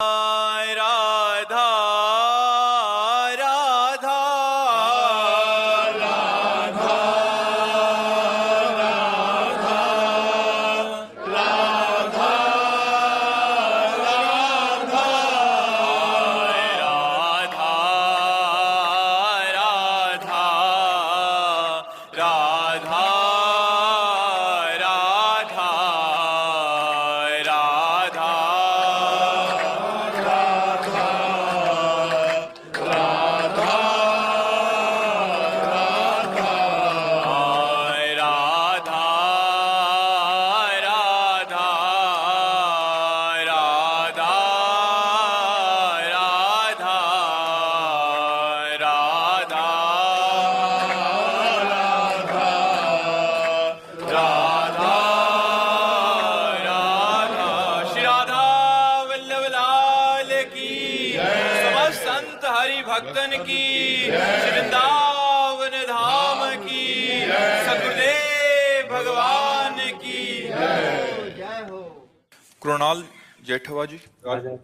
राधा राधा राधा राधा राधा राधा राधा राधा राधा भक्तन की वृंदावन धाम की सतगुरुदेव भगवान की जय हो। कृणाल जेठवा जी, राधे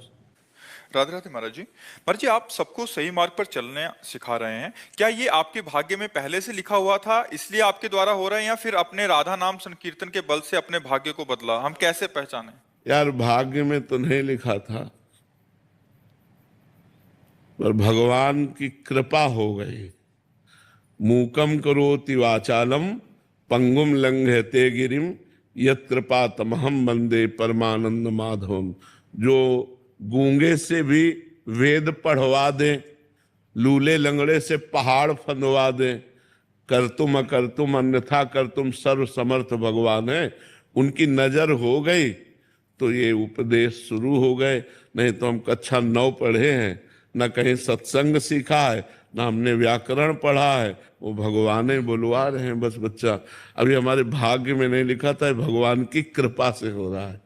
राधे महाराज जी। महाराज जी, आप सबको सही मार्ग पर चलने सिखा रहे हैं। क्या ये आपके भाग्य में पहले से लिखा हुआ था इसलिए आपके द्वारा हो रहा है, या फिर अपने राधा नाम संकीर्तन के बल से अपने भाग्य को बदला? हम कैसे पहचाने? यार, भाग्य में तो नहीं लिखा था, पर भगवान की कृपा हो गई। मूकम करोति वाचालम पंगुम लंघयते गिरिम यत् कृपा तमहम वंदे परमानंद माधवम। जो गूंगे से भी वेद पढ़वा दे, लूले लंगड़े से पहाड़ फंदवा दे, कर तुम अकर तुम अन्यथा कर तुम सर्व समर्थ भगवान है। उनकी नजर हो गई तो ये उपदेश शुरू हो गए। नहीं तो हम कक्षा 9 पढ़े हैं, न कहीं सत्संग सीखा है, न हमने व्याकरण पढ़ा है। वो भगवान ही बुलवा रहे हैं बस बच्चा। अभी हमारे भाग्य में नहीं लिखा था, भगवान की कृपा से हो रहा है।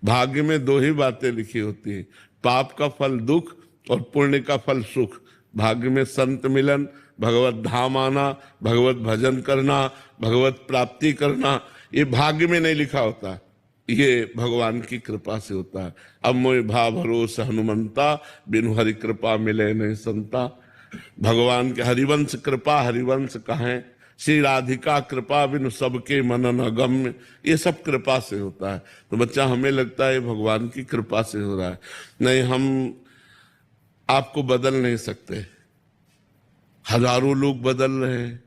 भाग्य में 2 ही बातें लिखी होती हैं, पाप का फल दुख और पुण्य का फल सुख। भाग्य में संत मिलन, भगवत धाम आना, भगवत भजन करना, भगवत प्राप्ति करना, ये भाग्य में नहीं लिखा होता, ये भगवान की कृपा से होता है। अब मोय भा भरोसा हनुमंता, बिनु हरि कृपा मिले नहीं संता। भगवान के हरिवंश कृपा, हरिवंश कहें, श्री राधिका कृपा बिनु सबके मनन अगम्य, ये सब कृपा से होता है। तो बच्चा, हमें लगता है भगवान की कृपा से हो रहा है। नहीं, हम आपको बदल नहीं सकते। हजारों लोग बदल रहे हैं,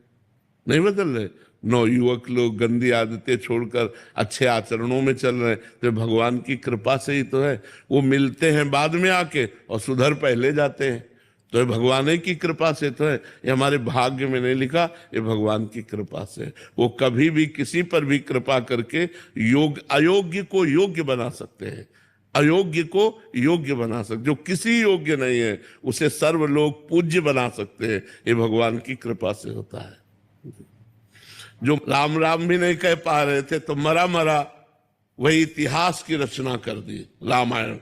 नहीं बदल रहे। नवयुवक लोग गंदी आदतें छोड़कर अच्छे आचरणों में चल रहे हैं, तो भगवान की कृपा से ही तो है। वो मिलते हैं बाद में आके और सुधर पहले जाते हैं, तो ये भगवान ही की कृपा से तो है। ये हमारे भाग्य में नहीं लिखा, ये भगवान की कृपा से। वो कभी भी किसी पर भी कृपा करके अयोग्य को योग्य बना सकते हैं, अयोग्य को योग्य बना सकते। जो किसी योग्य नहीं है उसे सर्व लोग पूज्य बना सकते हैं, ये भगवान की कृपा से होता है। जो राम राम भी नहीं कह पा रहे थे तो मरा मरा वही इतिहास की रचना कर दी। रामायण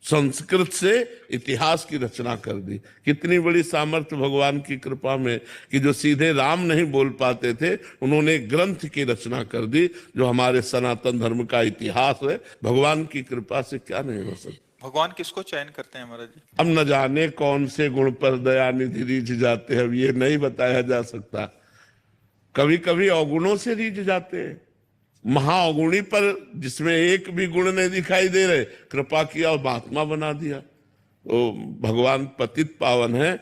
संस्कृत से इतिहास की रचना कर दी। कितनी बड़ी सामर्थ्य भगवान की कृपा में कि जो सीधे राम नहीं बोल पाते थे, उन्होंने ग्रंथ की रचना कर दी जो हमारे सनातन धर्म का इतिहास है। भगवान की कृपा से क्या नहीं हो सकता। भगवान किसको चयन करते हैं महाराज जी? अब न जाने कौन से गुण पर दयानिधि रीझ जाते हैं, अब ये नहीं बताया जा सकता। कभी कभी अवगुणों से रीझ जाते हैं। महाअवगुणी पर जिसमें एक भी गुण नहीं दिखाई दे रहे, कृपा किया और महात्मा बना दिया। तो भगवान पतित पावन है।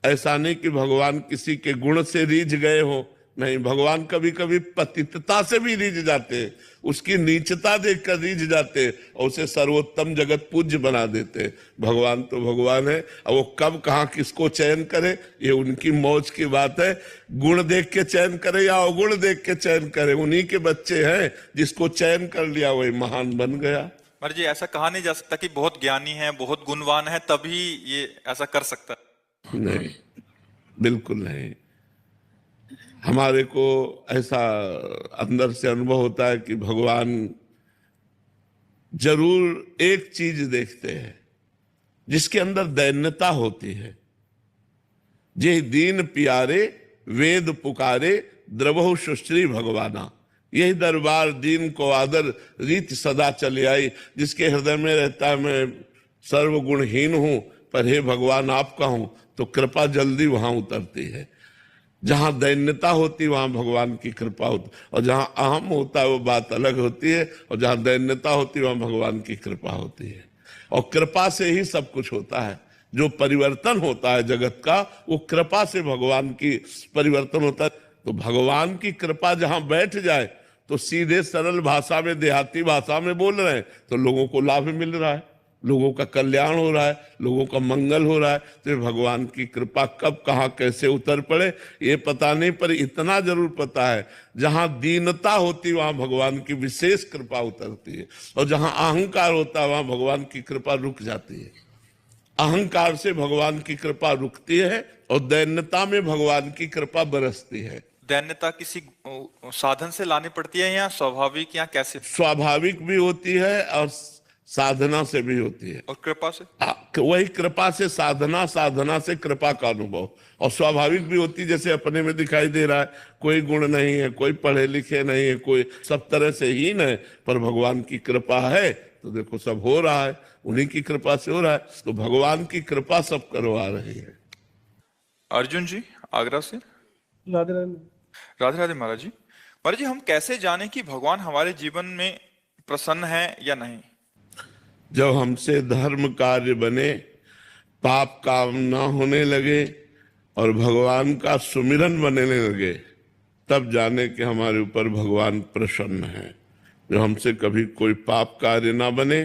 ऐसा नहीं कि भगवान किसी के गुण से रीझ गए हो, नहीं, भगवान कभी कभी पतितता से भी रीझ जाते हैं, उसकी नीचता देखकर रीझ जाते हैं और उसे सर्वोत्तम जगत पूज्य बना देते हैं। भगवान तो भगवान है, और वो कब कहाँ किसको चयन करे ये उनकी मौज की बात है। गुण देख के चयन करे या अवगुण देख के चयन करे, उन्हीं के बच्चे हैं। जिसको चयन कर लिया वही महान बन गया। महाराज जी, ऐसा कहा नहीं जा सकता कि बहुत ज्ञानी है, बहुत गुणवान है तभी ये ऐसा कर सकता है? नहीं, बिल्कुल नहीं। हमारे को ऐसा अंदर से अनुभव होता है कि भगवान जरूर एक चीज देखते हैं जिसके अंदर दैन्यता होती है। जे दीन प्यारे वेद पुकारे द्रवहु सुश्री भगवाना। यही दरबार दीन को आदर रीत सदा चले आई। जिसके हृदय में रहता है मैं सर्वगुणहीन हूं, पर हे भगवान आपका हूं, तो कृपा जल्दी वहां उतरती है। जहां दैन्यता होती वहां भगवान की कृपा होती, और जहां अहम होता है वो बात अलग होती है, और जहां दैन्यता होती है वहां भगवान की कृपा होती है। और कृपा से ही सब कुछ होता है। जो परिवर्तन होता है जगत का, वो कृपा से भगवान की परिवर्तन होता है। तो भगवान की कृपा जहां बैठ जाए, तो सीधे सरल भाषा में, देहाती भाषा में बोल रहे हैं, तो लोगों को लाभ मिल रहा है, लोगों का कल्याण हो रहा है, लोगों का मंगल हो रहा है। तो भगवान की कृपा कब कहां कैसे उतर पड़े ये पता नहीं, पर इतना जरूर पता है जहां दीनता होती वहां भगवान की विशेष कृपा उतरती है, और जहां अहंकार होता है वहां भगवान की कृपा रुक जाती है। अहंकार से भगवान की कृपा रुकती है, और दैन्यता में भगवान की कृपा बरसती है। दैन्यता किसी साधन से लानी पड़ती है या स्वाभाविक, या कैसे? स्वाभाविक भी होती है और साधना से भी होती है। और कृपा से? वही कृपा से साधना, साधना से कृपा का अनुभव। और स्वाभाविक भी होती, जैसे अपने में दिखाई दे रहा है, कोई गुण नहीं है, कोई पढ़े लिखे नहीं है, कोई सब तरह से हीन है, पर भगवान की कृपा है तो देखो सब हो रहा है, उन्हीं की कृपा से हो रहा है। तो भगवान की कृपा सब करवा रही है। अर्जुन जी आगरा से। राधे राधे। राधे राधे महाराज जी। महाराज जी, हम कैसे जाने कि भगवान हमारे जीवन में प्रसन्न है या नहीं? जब हमसे धर्म कार्य बने, पाप काम ना होने लगे और भगवान का सुमिरन बनने लगे, तब जाने कि हमारे ऊपर भगवान प्रसन्न है। जो हमसे कभी कोई पाप कार्य ना बने,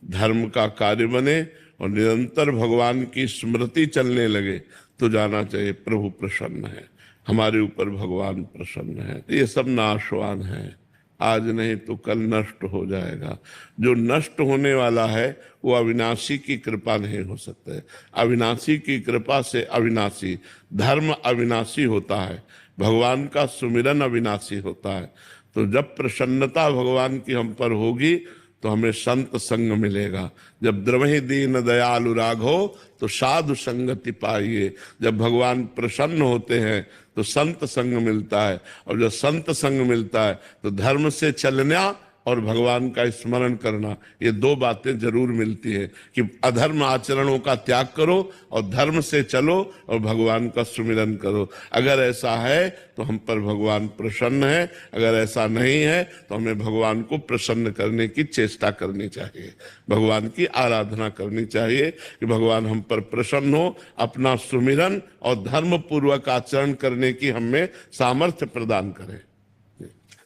धर्म का कार्य बने और निरंतर भगवान की स्मृति चलने लगे, तो जाना चाहिए प्रभु प्रसन्न है, हमारे ऊपर भगवान प्रसन्न है। ये सब नाशवान है, आज नहीं तो कल नष्ट हो जाएगा। जो नष्ट होने वाला है वो अविनाशी की कृपा नहीं हो सकता है। अविनाशी की कृपा से अविनाशी धर्म अविनाशी होता है, भगवान का सुमिरन अविनाशी होता है। तो जब प्रसन्नता भगवान की हम पर होगी तो हमें संत संग मिलेगा। जब द्रवहि दीन दयालु राघो तो साधु संगति पाइए। जब भगवान प्रसन्न होते हैं तो संत संग मिलता है, और जब संत संग मिलता है तो धर्म से चलना और भगवान का स्मरण करना, ये दो बातें जरूर मिलती है कि अधर्म आचरणों का त्याग करो और धर्म से चलो और भगवान का सुमिरन करो। अगर ऐसा है तो हम पर भगवान प्रसन्न है, अगर ऐसा नहीं है तो हमें भगवान को प्रसन्न करने की चेष्टा करनी चाहिए, भगवान की आराधना करनी चाहिए कि भगवान हम पर प्रसन्न हो, अपना सुमिरन और धर्म पूर्वक आचरण करने की हमें सामर्थ्य प्रदान करें।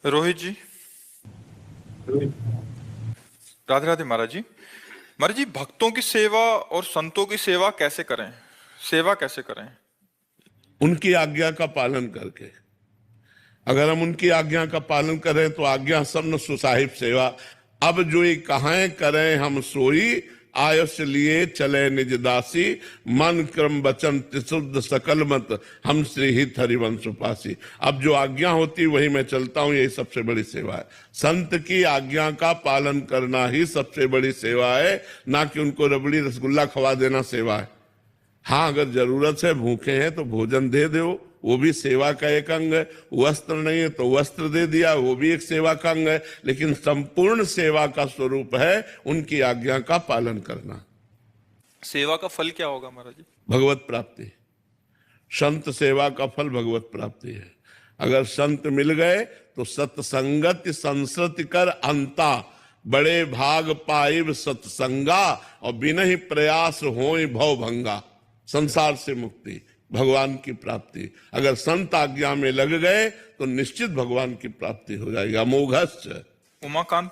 रोहित जी। राधे राधे महाराज जी। महाराज जी, भक्तों की सेवा और संतों की सेवा कैसे करें? सेवा कैसे करें? उनकी आज्ञा का पालन करके। अगर हम उनकी आज्ञा का पालन करें तो आज्ञा सबन सुसाहिब सेवा। अब जो ये कहां करें हम सोई, आयुष लिए चले निज दासी, मन क्रम वचन त्रिशुद्ध सकल मत, हम श्री हित हरिवंश उपासी। अब जो आज्ञा होती वही मैं चलता हूं, यही सबसे बड़ी सेवा है। संत की आज्ञा का पालन करना ही सबसे बड़ी सेवा है, ना कि उनको रबड़ी रसगुल्ला खवा देना सेवा है। हाँ, अगर जरूरत है, भूखे हैं तो भोजन दे दो, वो भी सेवा का एक अंग है। वस्त्र नहीं है तो वस्त्र दे दिया, वो भी एक सेवा का अंग है। लेकिन संपूर्ण सेवा का स्वरूप है उनकी आज्ञा का पालन करना। सेवा का फल क्या होगा महाराज जी? भगवत प्राप्ति। संत सेवा का फल भगवत प्राप्ति है। अगर संत मिल गए तो सत्संगति संसृति कर अंता, बड़े भाग पाइब सत्संगा, और बिना ही प्रयास होय भव भंगा। संसार से मुक्ति, भगवान की प्राप्ति। अगर संत आज्ञा में लग गए तो निश्चित भगवान की प्राप्ति हो जाएगी। अमोघश्च। उमाकांत